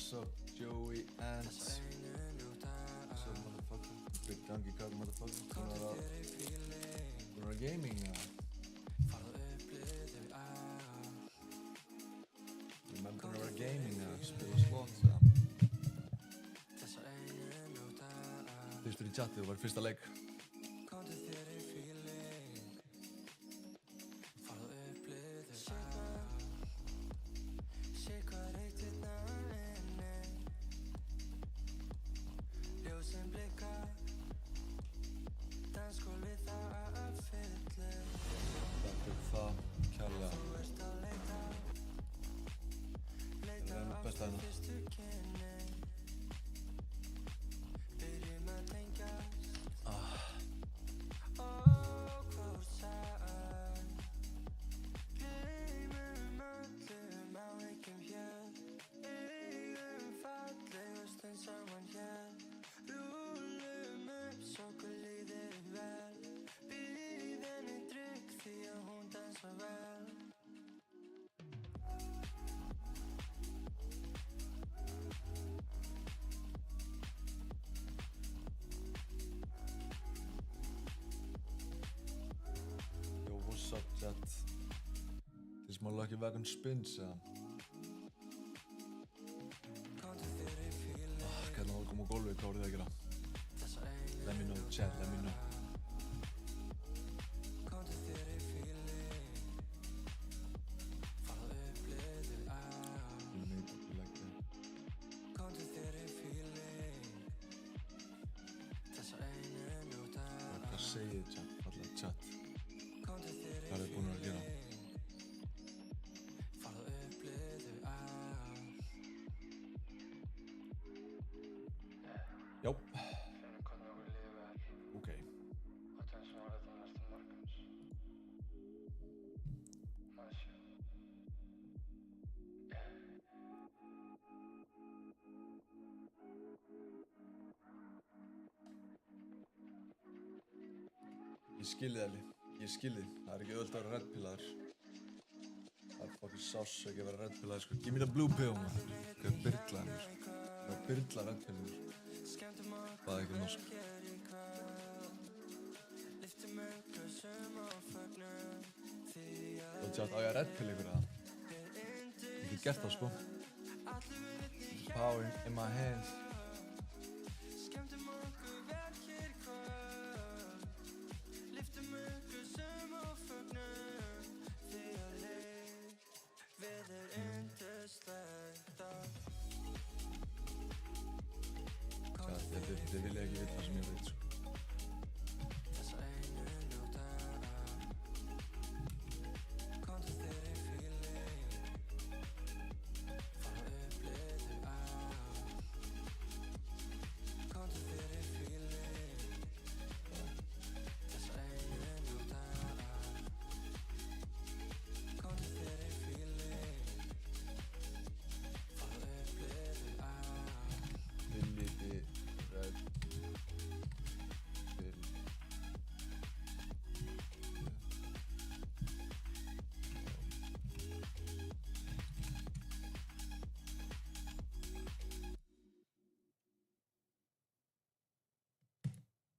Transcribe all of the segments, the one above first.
What's up, Joey Ants? What's up, motherfucker? Big Donkey Kong, motherfucker. Búin að gaming, ja? Ég menn búin að vera gaming, ja? Spila slots, ja? Fyrstur í chatið og var fyrsta leik. This more like a wagon spins, ja. Hvernig á að koma á gólfið, hvað voruð þið að gera? Let me know, chat, let me know. Hvað segið þið, chat, fallega chat? Hvað er þið búin að gera? Já. Ok. Ég skilði Elli, ég skilði. Það er ekki auðvelt að vera reddpillaður. Það er fucking sársauki að vera reddpillaður, sko. Give me the blue pill, man. Hvað er byrlaði mér? Hvað er byrla reddpillaður? Það er ekki norsk. Og tjátt, á ég að reddpill ykkur eða? Ég get gert það, sko. Power in my hands. Þið vilja ekki vita það sem ég veit, sko.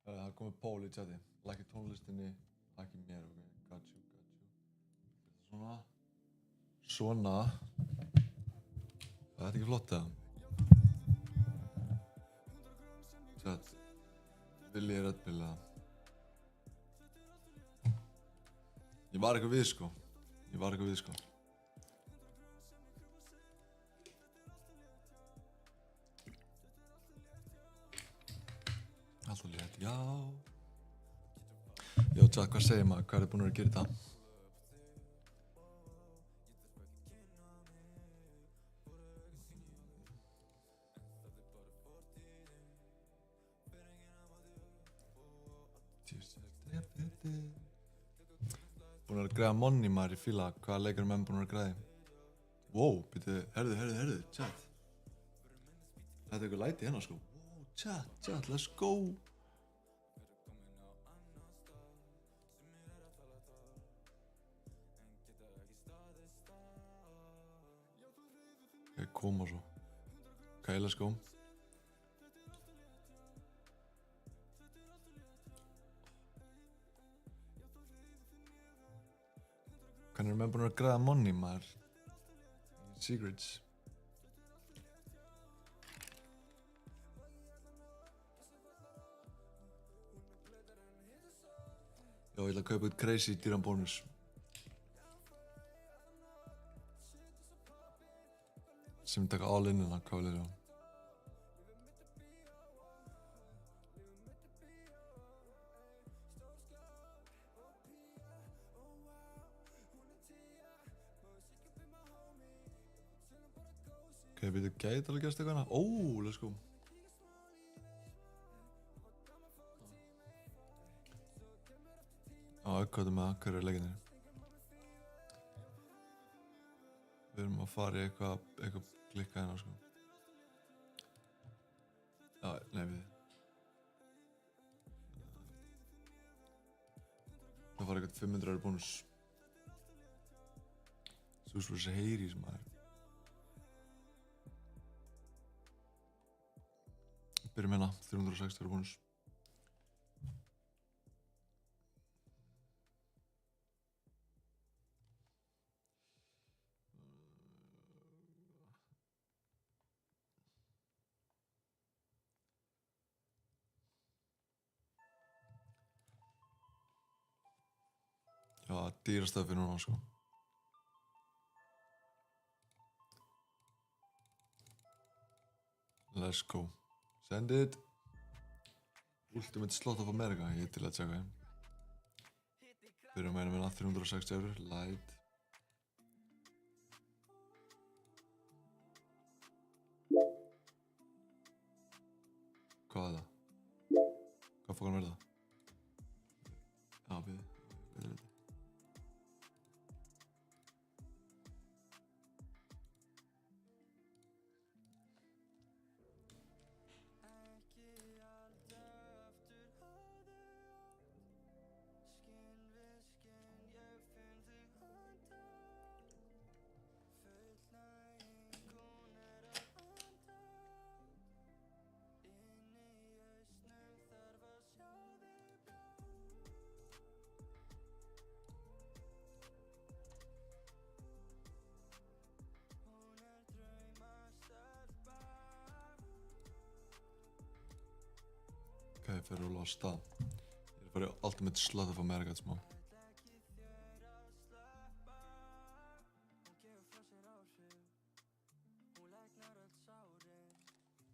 Það komið pól í chati. Lækki tónlistinni, lækki mér, ok? Got you. Svona. Það er ekki flott, eða? Chat. Viljið reddpill, eða? Ég var eitthvað við, sko. Alltaf létt, já. Jó, chat, hvað segir maður? Hvað er búin að gera þetta? Búin að græða Money maður í fíla. Hvaða leikar er menn búin að græða? Wow, býttu, herðu, chat. Þetta er eitthvað læti hérna, sko. Wow, chat, let's go. Ok, koma svo. Okay, let's go. Hvernig erum við búin að græða money, maður? Secrets. Já, ég ætla að kaupa út crazy dýran bónus. Sem taka all innina, hvað vil ég á? Ok, við gæti alveg gæst eitthvað hana. Ó, let's go. Já, uppkvæmdu með það, hverju er leikinni? Við erum að fara í eitthvað klikka hérna, sko. Já, nei, við. Það var eitthvað 500 € bónus. Svo svo þessi heyri sem maður. Byrjum hérna, 360 € bónus. Já, dýrastöfi núna, sko. Let's go. Send it. Ultimate Slot of America, ég til að tjekka. Byrjum með 360 €, light. Hvað er það? Hvað fór hann verða? Já, við. Ok, fyrir að rúla á stað. Ég er að fara í Ultimate Slot of America smá.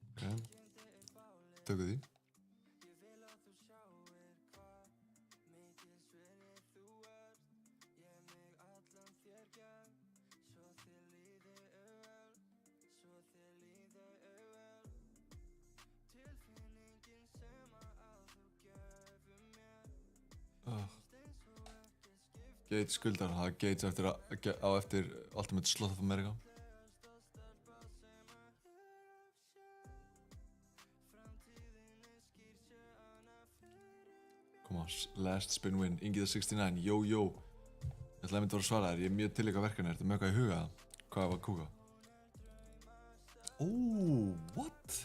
Ok, tökum því. Gate skuldar, það er Gates eftir Ultimate Slot of America. Koma, last spin win, Ingi69, yo. Ég ætlaði að mynda að svara þér, ég er mjög til eitthvað verkefni, ertu með eitthvað í huga? Hvað var að kúka? Oh, what?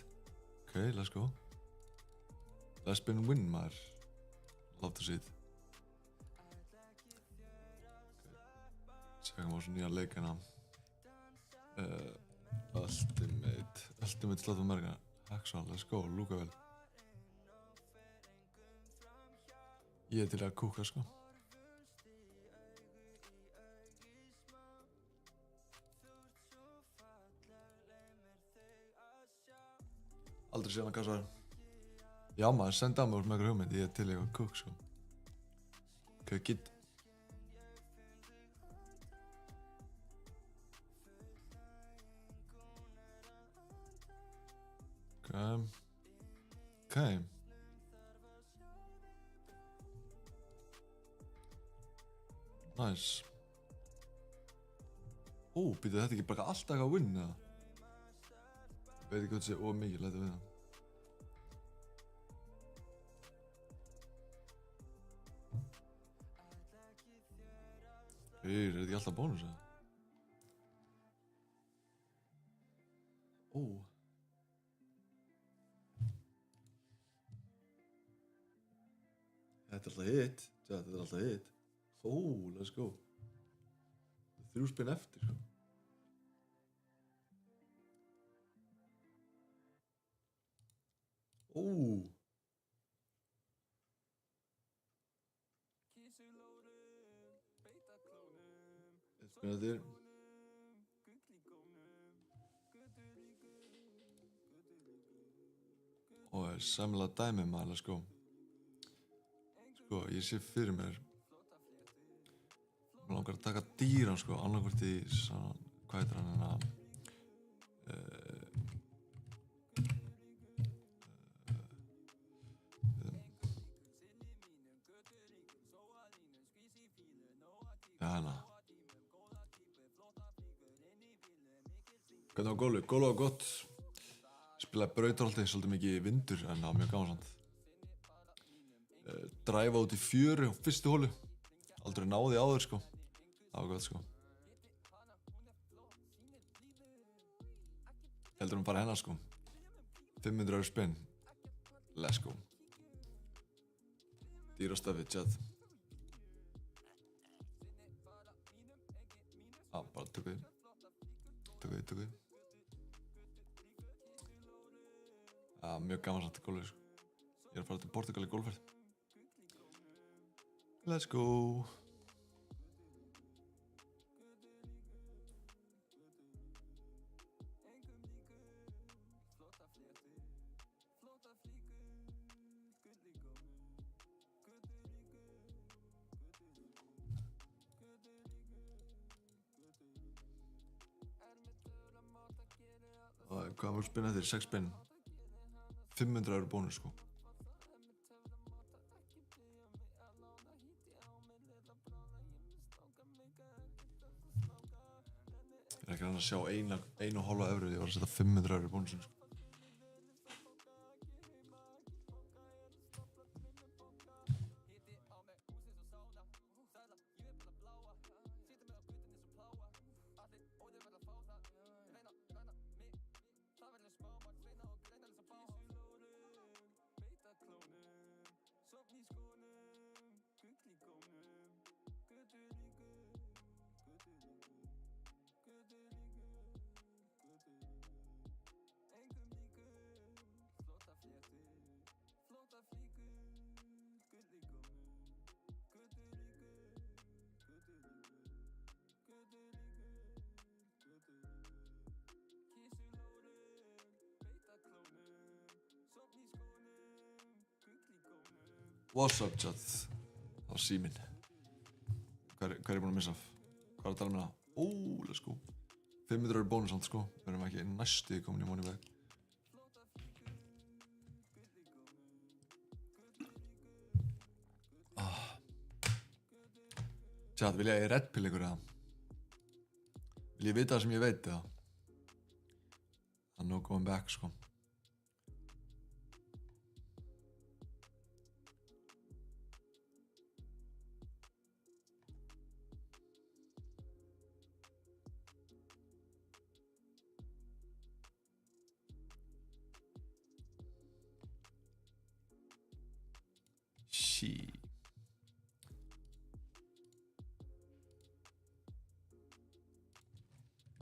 Ok, let's go. Last spin win, maður. Love to see it. Tjekkum á svo nýja leikina. Ultimate Slot of America. Hacksaw, let's go, lúka vel. Ég er til að kúka, sko. Aldrei séð hann að kassa þér. Já maður, senda á mig úr með einhver hugmynd, ég er til eitthvað kúk, sko. Ok, gitt. Ok. Nice. Ó, býtu þetta ekki bara alltaf eitthvað að win, eða? Veit ekki hvað þetta sé ómikið, læta við það. Er þetta ekki alltaf bónus, eða? Ó. Þetta er alltaf hitt. Let's go. 3 spinn eftir, sko. Eitt spinn eftir. Og samla dæmi maður, let's go. Sko, ég sé fyrir mér. Mér langar að taka dýran, sko, annarkvort í svona, hvað heitir hann hérna? Hérna. Hvernig var gólfið? Gólfið var gott. Spilaði brautarholti, svolítið mikið vindur, en það var mjög gaman samt. Dræfa út í fjöru á fyrstu holu. Aldrei náði áður, sko. Það var gott, sko. Heldur bara hennar, sko. 500 € spinn. Let's go. Dýrastafið, chat. Bara tökum við. Mjög gaman samt í golfið, sko. Ég er að fara til Portugal í golfferð. Let's go. Hvað mörg spinn eftir? 6 spinn. 500 € bónus, sko. Ég er ekki að sjá 1,5 €. Ég var að setja 500 € bónusin, sko. What's up, chat? Það var síminn. Hvað er ég búinn að missa af? Hvað er að tala með það? Let's go. 500 € bónus samt, sko. Við erum ekki næstu komin í Moneybag. Chat, vil ég Red Pill ykkur eða? Vil ég vita það sem ég veit eða? Það er no going back, sko.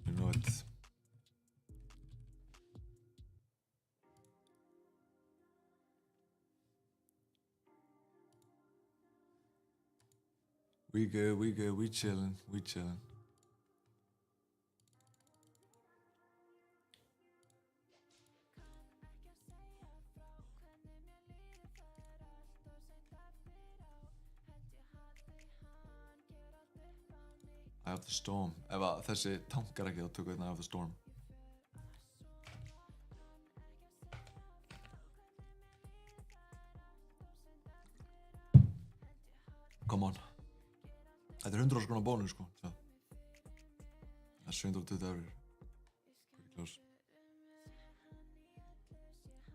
You know it. We good, we chillin', Eye of the Storm. Ef að þessi tankar ekki, þá tökum við Eye of the Storm. Come on. Þetta er 100 € bónus, sko. Það er 720 €. Pretty close.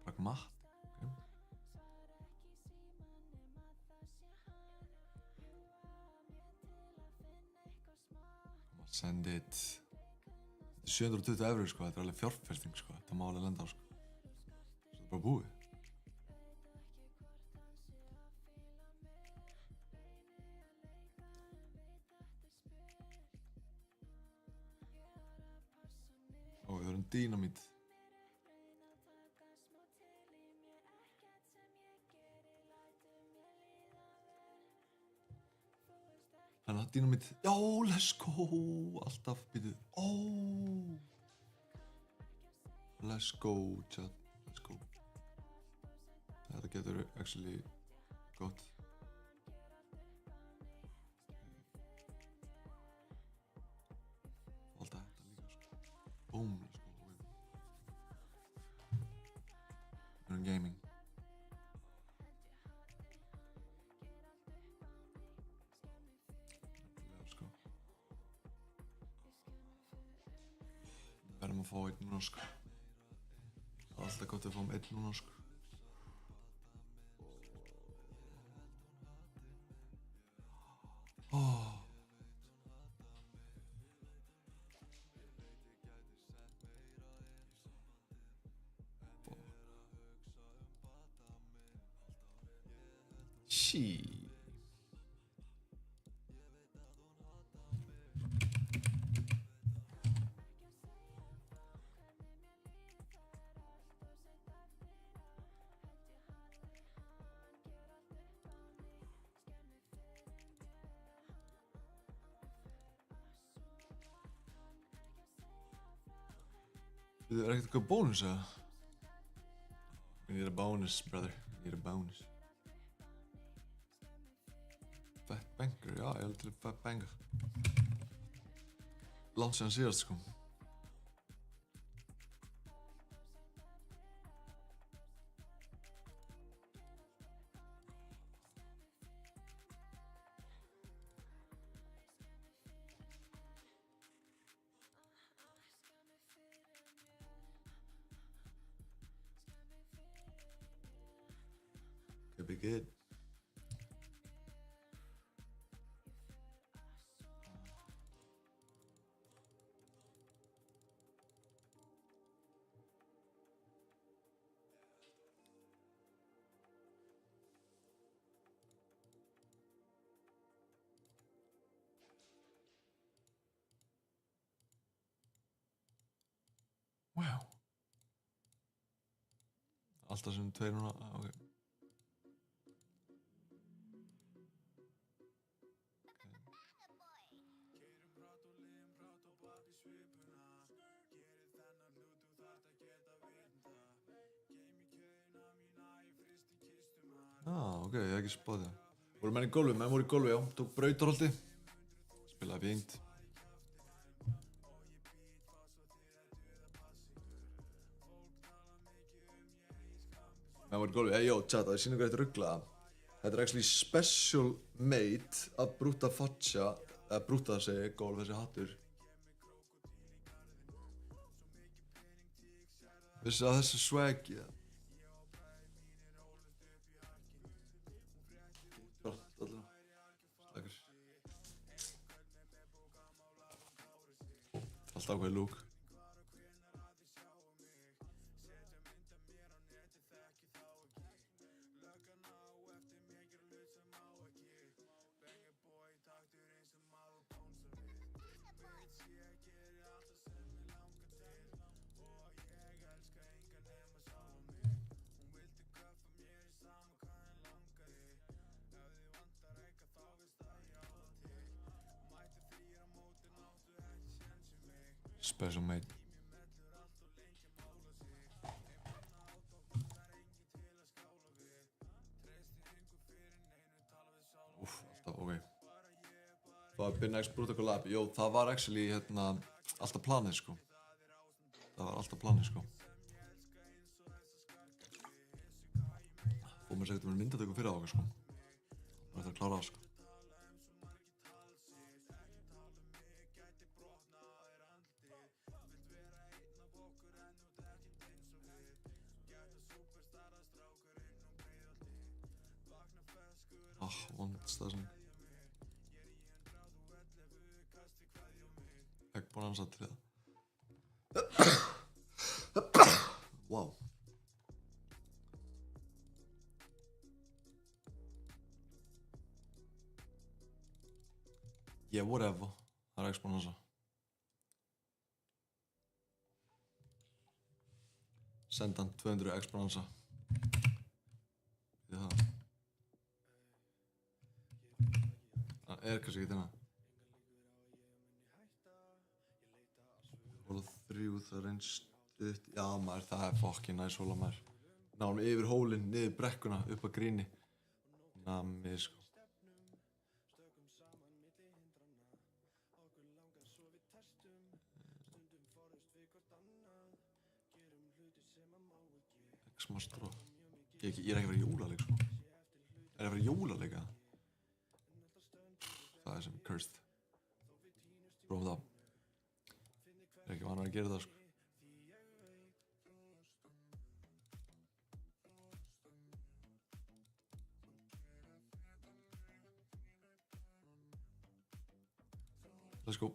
Pragmat. Okay. Send it. Þetta er 720 €, sko. Þetta er alveg fjárfesting, sko. Þetta má alveg lenda á, sko. Þetta er bara búið. dynamít. Þannig að dynamít, já, let's go, alltaf, býtu, let's go, chat, let's go. Þetta getur actually gott. Alltaf þetta líka, sko. Boom, let's go. Við erum gaming. Verðum að fá einn núna, sko. Það er alltaf gott að fá einn núna, sko. Shit. Er ekkert eitthvað bónus, eða? We need a bonus, brother. We need a bonus. Fat banger, já, ég held til fat banger. Langt síðan síðast, sko. Could be good. Wow. Alltaf sem tveir núna, ok. Ok, ég hef ekki spáð það. Voru menn í golfi, menn voru í golfi, já. Tók brautarholti. Spilaði fínt. Menn voru í golfi, jó, chat, það er síðan hvað þetta rugglaða. Þetta er actually special made af Brutta Faccia, eða Brutta segi, golf, þessi hattur. Vissi að þessi swaggi, það. Alltaf ákveðið lúk. Special made. Alltaf, ok. Það var been next Brutta collab. Jó, það var actually, alltaf planið, sko. Það var alltaf planið, sko. Og mér segði þetta með myndatöku fyrir á okkur, sko. Það er að klára það, sko. Vondstaðsing. Ekki búinn að ansa til það. Wow. Yeah, whatever. Það er ekki búinn að ansa. Senda hann 200 X-bransa. Það kannski ekki þennan. Hóla 3, það eins stutt. Já maður, það fucking nice hóla maður. Náum yfir hólinn, niður brekkuna, upp að gríni. Nammi sko. X-mastró. Ég er ekki að vera jólaleik sko. Er að vera jólaleika? Það sem cursed. Prófum það. Er ekki vanar að gera það sko. Let's go.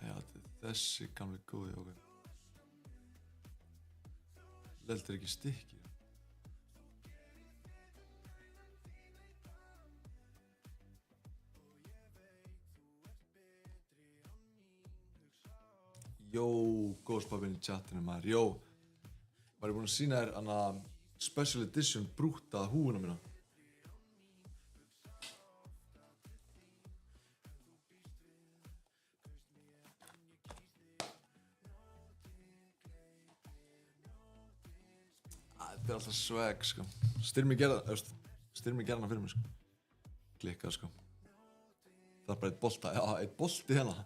Já, þessi gamli góði okkur. Leldur ekki stykki. Jó, góðspapinn í chatinu maður, jó. Var ég búinn að sýna þér hana special edition brúttaða húfuna mína? Þetta er alltaf swag sko. Styrmi gerða hana fyrir mig sko. Klikkað sko. Það er bara eitt bolta, já, eitt bolti hérna.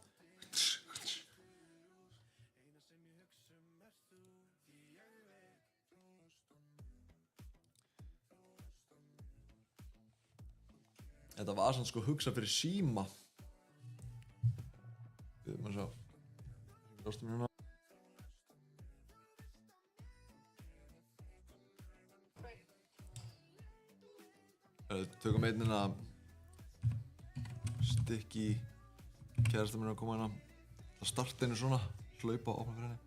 Þetta var svona sko hugsa fyrir síma. Við maður sjá. Lástum hérna. Tökum einnina stykki kærasta mín að koma hérna. Það starta henni svona, hlaupa og opna fyrir henni.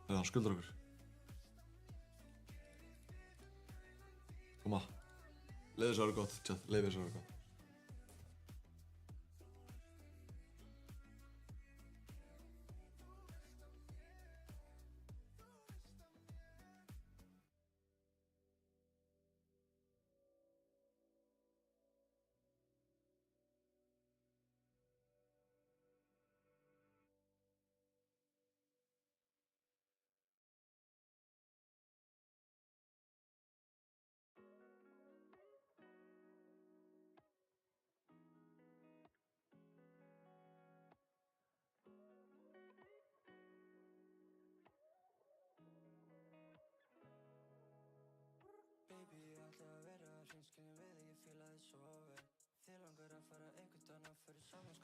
Þegar hann skuldar okkur. Koma, leiði þess að vera gott, chat, leiði þess að vera gott.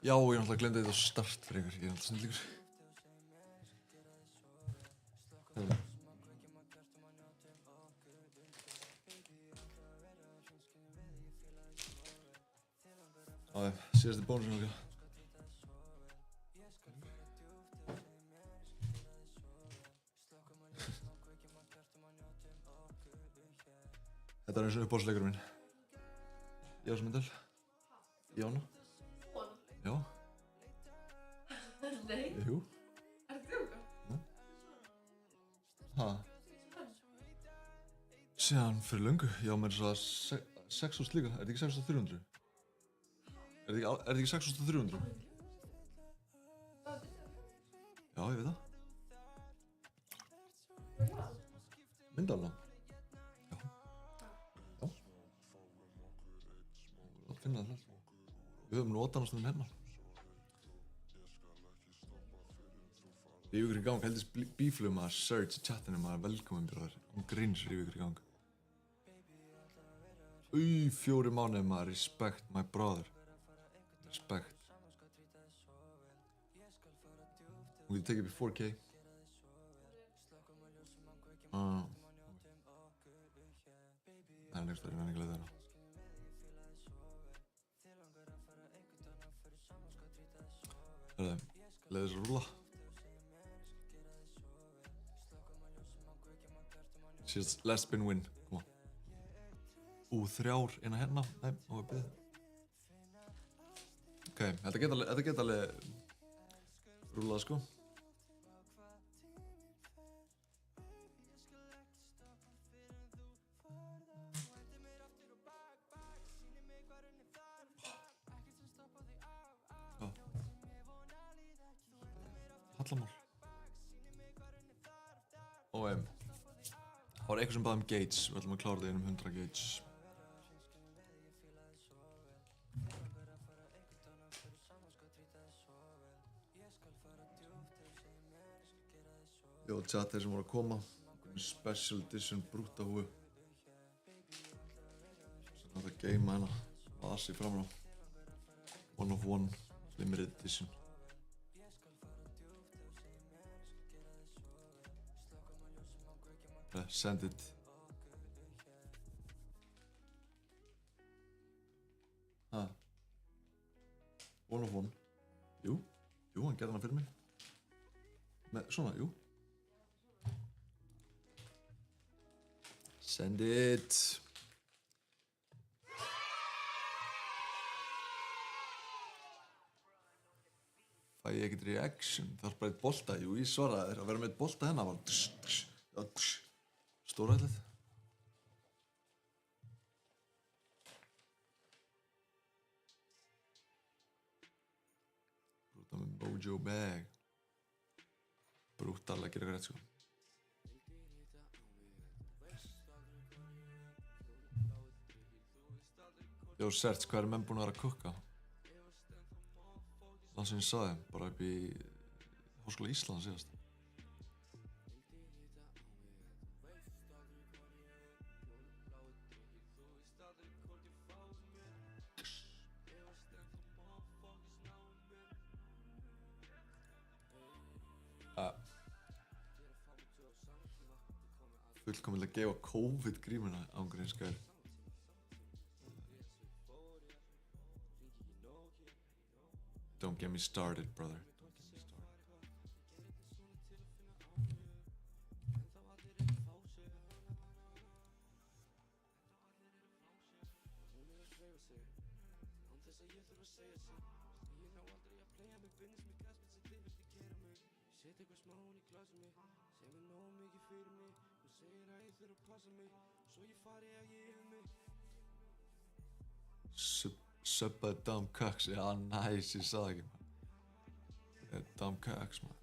Já, ég náttúrulega glemdi þetta á start fyrir ykkur, ég er alltaf snillíkur. Síðasti bónusinn okkar. Þetta er eins og uppáhaldsleikurinn minn. Jásmundal. Jána. Já. Nei. Jú. Ertu þjóka? Ha. Síðan fyrir löngu. Já, mér er svo 6.000 líka. Er þetta ekki 6.300? Er þetta ekki 6.300? Já, ég veit það. Myndalina? Já. Já. Það finna það alltaf. Við höfum notað hana stundum hérna. Ríf ykkur í gang, heldist bíflugum að search í chatinu maður, velkomin bróðir. Hún grins ríf ykkur í gang. 4 mánuðir maður, respect my brother. Respect. Hún getur tekið upp í 4K. Það er nefnst að ég menn ekki leið þeirra. Leið þess að rúlla. Síðast last spin win, koma. 3 inn að hérna, nei, og við byrðum. Ok, þetta geta alveg rúllað sko. Hallamál. Og það var eitthvað sem baði gauge, við ætlum að klára það einum 100 gauge. Jó, chat þeir sem voru að koma, special edition brútahúi. Sem þetta geima hérna, vasi framrá. 1 of 1, limited edition. Send it. Ha. 1 of 1. Jú, hann gerði hana fyrir mig. Með svona, jú. Send it. Fæ ég ekkert reaction? Það er bara eitt bolta, jú, ég svaraði þér að vera með eitt bolta hennar var stórætlið. Brúta með Mojo Bag. Brútal að gera eitthvað rétt sko. Jó, Serts, hvað menn búin að vera að kukka? Það sem ég sagði, bara upp í Háskóla Íslands síðast. Fullkomlega að gefa COVID-grímuna ángríns gær. Don't get me started, brother. Don't get me started. Subbaði Dom Cox, já, nice, ég sagði ekki maður. Dom Cox, maður.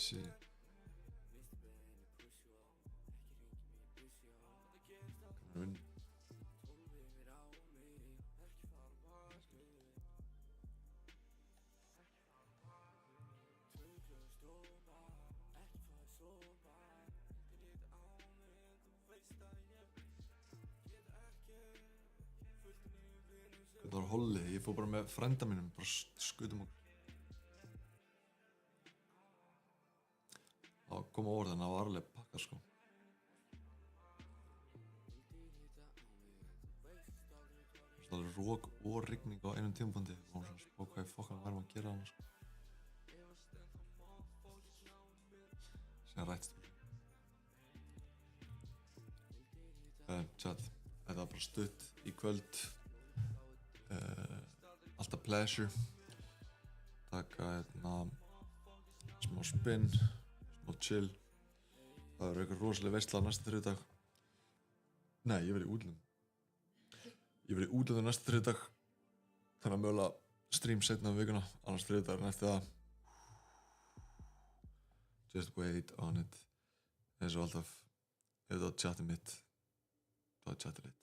Shit. Coming in. Þetta var holli, ég fór bara með frænda mínum, bara skutum okkur. Það kom á orðin, það var alveg pakka sko. Það var rók og rigning á einum tímapunkti og hún svona spók hvað í fokkan værum að gera hana sko. Síðan rættst chat, þetta var bara stutt í kvöld. Alltaf pleasure. Taka smá spinn, smá chill. Það verður eitthvað rosalega veisla næsta þriðjudag. Nei, ég verð í útlöndum. Ég verð í útlöndum næsta þriðjudag. Þannig að mögulega stream seinna vikuna, annars þriðjudagurinn eftir það. Just wait on it. Eins og alltaf, ef það er chatið mitt, þá er chatið litt.